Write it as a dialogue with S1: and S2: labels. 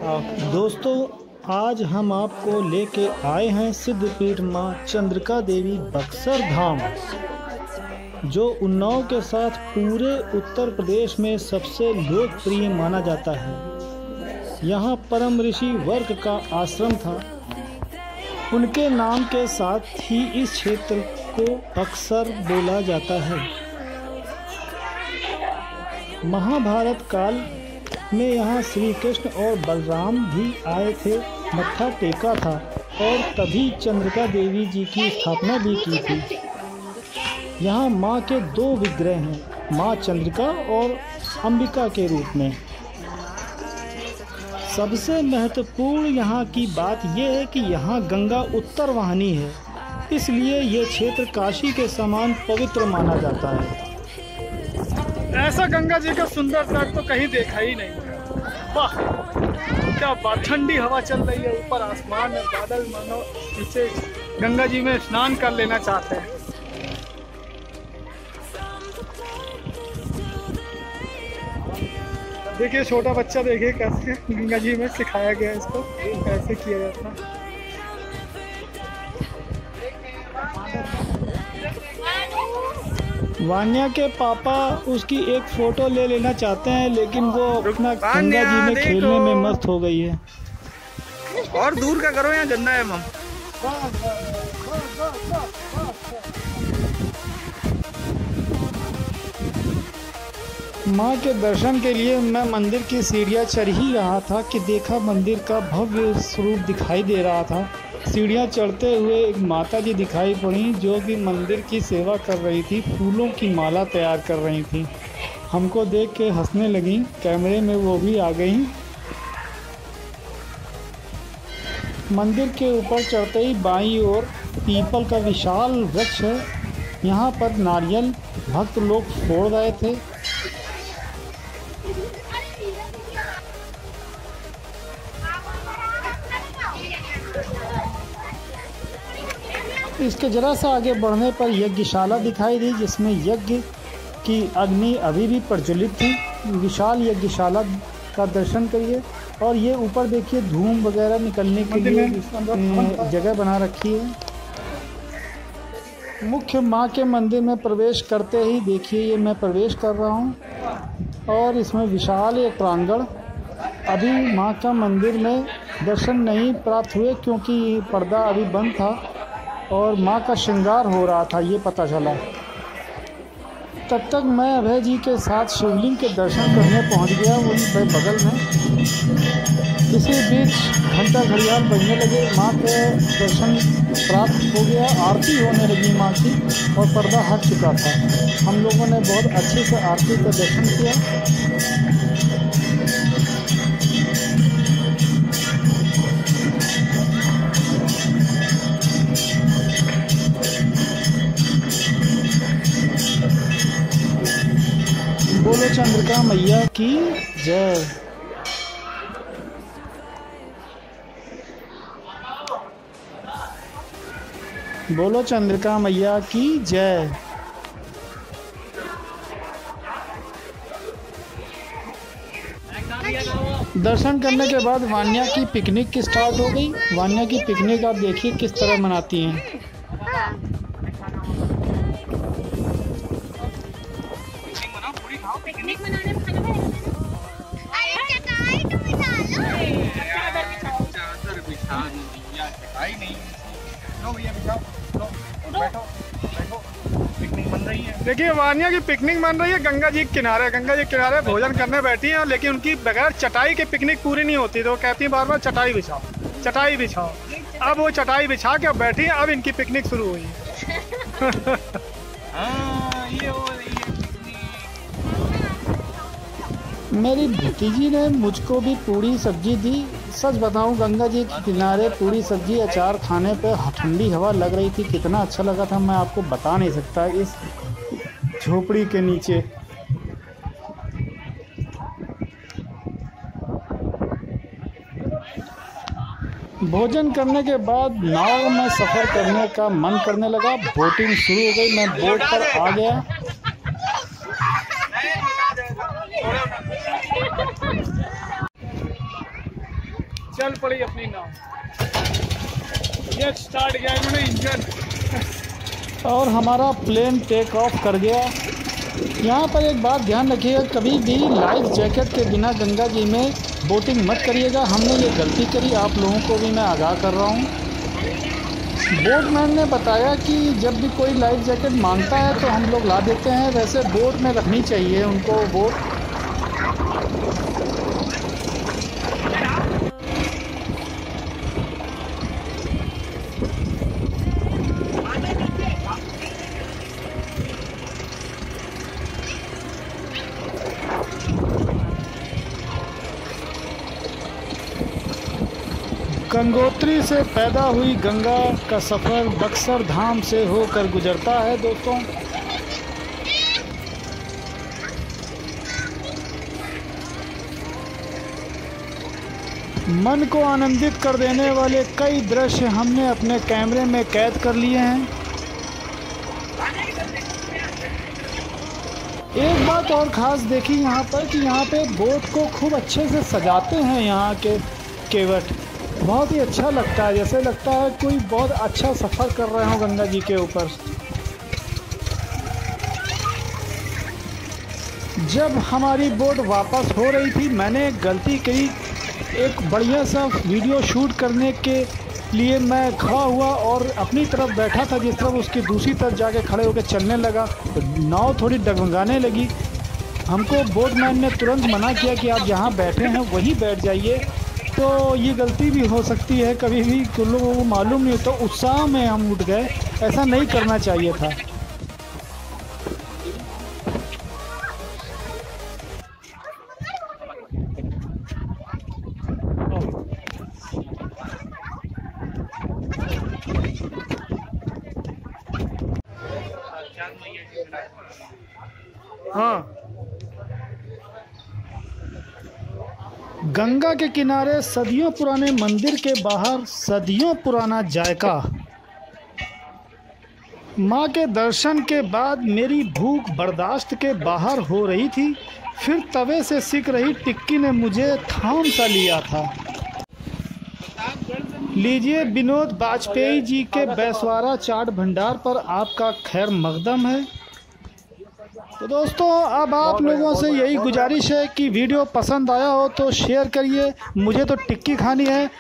S1: दोस्तों, आज हम आपको लेके आए हैं सिद्धपीठ माँ चंद्रिका देवी बक्सर धाम, जो उन्नाव के साथ पूरे उत्तर प्रदेश में सबसे लोकप्रिय माना जाता है। यहाँ परम ऋषि वर्क का आश्रम था। उनके नाम के साथ ही इस क्षेत्र को अक्सर बोला जाता है। महाभारत काल में यहाँ श्री कृष्ण और बलराम भी आए थे, मत्था टेका था और तभी चंद्रिका देवी जी की स्थापना भी की थी। यहाँ माँ के दो विग्रह हैं, माँ चंद्रिका और अंबिका के रूप में। सबसे महत्वपूर्ण यहाँ की बात यह है कि यहाँ गंगा उत्तर वाहिनी है, इसलिए ये क्षेत्र काशी के समान पवित्र माना जाता है।
S2: ऐसा गंगा जी का सुंदर तट तो कहीं देखा ही नहीं। वाह क्या बात, ठंडी हवा चल रही है, ऊपर आसमान में बादल, मानो नीचे गंगा जी में स्नान कर लेना चाहते हैं। देखिए छोटा बच्चा, देखिए कैसे गंगा जी में सिखाया गया इसको कैसे किया जाता है।
S1: वान्या के पापा उसकी एक फोटो ले लेना चाहते हैं, लेकिन वो अपना गंगा जी में खेलने में मस्त हो गई है।
S2: और दूर का करो, यहाँ गंदा है मम।
S1: माँ के दर्शन के लिए मैं मंदिर की सीढ़ियाँ चढ़ ही रहा था कि देखा मंदिर का भव्य स्वरूप दिखाई दे रहा था। सीढ़ियाँ चढ़ते हुए एक माता जी दिखाई पड़ी, जो कि मंदिर की सेवा कर रही थी, फूलों की माला तैयार कर रही थी। हमको देख के हंसने लगी, कैमरे में वो भी आ गई। मंदिर के ऊपर चढ़ते ही बाईं ओर पीपल का विशाल वृक्ष है। यहाँ पर नारियल भक्त लोग फोड़ रहे थे। इसके जरा सा आगे बढ़ने पर यज्ञशाला दिखाई दी, जिसमें यज्ञ की अग्नि अभी भी प्रज्वलित थी। विशाल यज्ञशाला का दर्शन करिए। और ये ऊपर देखिए धूम वगैरह निकलने के लिए जगह बना रखी है। मुख्य माँ के मंदिर में प्रवेश करते ही देखिए ये मैं प्रवेश कर रहा हूँ और इसमें विशाल एक प्रांगण। अभी माँ का मंदिर में दर्शन नहीं प्राप्त हुए, क्योंकि पर्दा अभी बंद था और माँ का श्रृंगार हो रहा था, ये पता चला। तब तक मैं अभय जी के साथ शिवलिंग के दर्शन करने पहुँच गया, वहीं बगल में। इसी बीच घंटा घड़ियाल बजने लगे, माँ के दर्शन प्राप्त हो गया, आरती होने लगी माँ की और पर्दा हट चुका था। हम लोगों ने बहुत अच्छे से आरती का दर्शन किया। बोलो चंद्रिका मैया की जय। बोलो चंद्रिका मैया की जय। दर्शन करने के बाद वान्या की पिकनिक की स्टार्ट हो गई। वान्या की पिकनिक आप देखिए किस तरह मनाती हैं।
S3: पिकनिक मनाने में खाना चटाई तो बिछा लो। चादर बिछा दिया, चटाई नहीं। लो भैया बिछाओ, लो बैठो बैठो। पिकनिक बन रही है।
S2: देखिए वानिया की पिकनिक बन रही है गंगा जी के किनारे। गंगा जी के किनारे भोजन करने बैठी है, लेकिन उनकी बगैर चटाई की पिकनिक पूरी नहीं होती। तो वो कहती है बार बार चटाई बिछाओ, चटाई बिछाओ। अब वो चटाई बिछा के बैठी है, अब इनकी पिकनिक शुरू हुई है।
S1: मेरी भतीजी ने मुझको भी पूरी सब्जी दी। सच बताऊं, गंगा जी के किनारे पूरी सब्जी अचार खाने पे ठंडी हवा लग रही थी। कितना अच्छा लगा था मैं आपको बता नहीं सकता। इस झोपड़ी के नीचे भोजन करने के बाद नाव में सफ़र करने का मन करने लगा। बोटिंग शुरू हो गई, मैं बोट पर आ गया।
S2: चल पड़ी अपनी नाव। ये स्टार्ट किया इन्होंने इंजन
S1: और हमारा प्लेन टेक ऑफ कर गया। यहाँ पर एक बात ध्यान रखिएगा, कभी भी लाइफ जैकेट के बिना गंगा जी में बोटिंग मत करिएगा। हमने ये गलती करी, आप लोगों को भी मैं आगाह कर रहा हूँ। बोटमैन ने बताया कि जब भी कोई लाइफ जैकेट मांगता है तो हम लोग ला देते हैं, वैसे बोट में रखनी चाहिए उनको बोट। गंगोत्री से पैदा हुई गंगा का सफ़र बक्सर धाम से होकर गुजरता है दोस्तों। मन को आनंदित कर देने वाले कई दृश्य हमने अपने कैमरे में कैद कर लिए हैं। एक बात और ख़ास देखी यहाँ पर कि यहाँ पे बोट को खूब अच्छे से सजाते हैं। यहाँ के केवट बहुत ही अच्छा लगता है, जैसे लगता है कोई बहुत अच्छा सफ़र कर रहे हो गंगा जी के ऊपर। जब हमारी बोट वापस हो रही थी, मैंने एक गलती की। एक बढ़िया सा वीडियो शूट करने के लिए मैं खड़ा हुआ और अपनी तरफ बैठा था, जिस तरफ उसकी दूसरी तरफ जाके खड़े होकर चलने लगा तो नाव थोड़ी डगमगाने लगी। हमको बोटमैन ने तुरंत मना किया कि आप जहाँ बैठे हैं वहीं बैठ जाइए। तो ये गलती भी हो सकती है कभी भी, कुछ लोगों को मालूम नहीं होता, उत्साह में हम उठ गए, ऐसा नहीं करना चाहिए था। हाँ, गंगा के किनारे सदियों पुराने मंदिर के बाहर सदियों पुराना जायका। माँ के दर्शन के बाद मेरी भूख बर्दाश्त के बाहर हो रही थी। फिर तवे से सिक रही टिक्की ने मुझे थाम सा लिया था। लीजिए, विनोद वाजपेयी जी के बैसवारा चाट भंडार पर आपका खैर मकदम है। तो दोस्तों, अब आप लोगों से यही गुजारिश है कि वीडियो पसंद आया हो तो शेयर करिए। मुझे तो टिक्की खानी है।